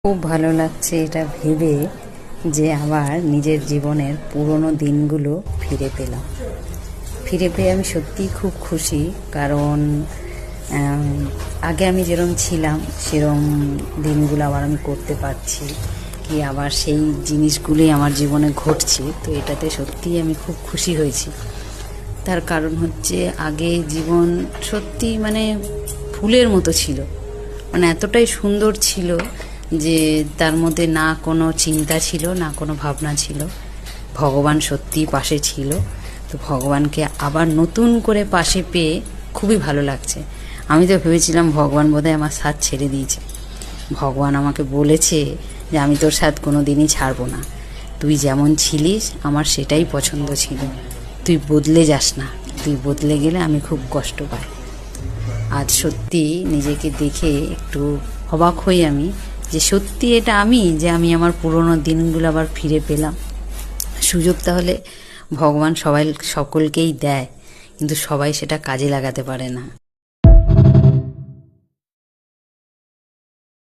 খুব ভালো লাগছে এটা ভেবে যে আবার নিজের জীবনের পুরনো দিনগুলো ফিরে পেয়ে আমি সত্যিই খুব খুশি। কারণ আগে আমি যেরকম ছিলাম সেরকম দিনগুলো আবার আমি করতে পারছি, কি আবার সেই জিনিসগুলোই আমার জীবনে ঘটছে। তো এটাতে সত্যিই আমি খুব খুশি হয়েছি। তার কারণ হচ্ছে আগে জীবন সত্যি ফুলের মতো ছিল, এতটাই সুন্দর ছিল যে তার মধ্যে না কোনো চিন্তা ছিল, না কোনো ভাবনা ছিল। ভগবান সত্যিই পাশে ছিল। তো ভগবানকে আবার নতুন করে পাশে পেয়ে খুবই ভালো লাগছে। আমি তো ভেবেছিলাম ভগবান বোধহয় আমার সাথ ছেড়ে দিয়েছে। ভগবান আমাকে বলেছে যে আমি তোর সাথ কোনো দিনই ছাড়বো না। তুই যেমন ছিলিস আমার সেটাই পছন্দ ছিল। তুই বদলে যাস না, তুই বদলে গেলে আমি খুব কষ্ট পাই। আজ সত্যি নিজেকে দেখে একটু অবাক হই আমি, যে সত্যি এটা আমি, যে আমি আমার পুরনো দিনগুলো আবার ফিরে পেলাম। সুযোগ তাহলে ভগবান সকলকেই দেয়, কিন্তু সবাই সেটা কাজে লাগাতে পারে না।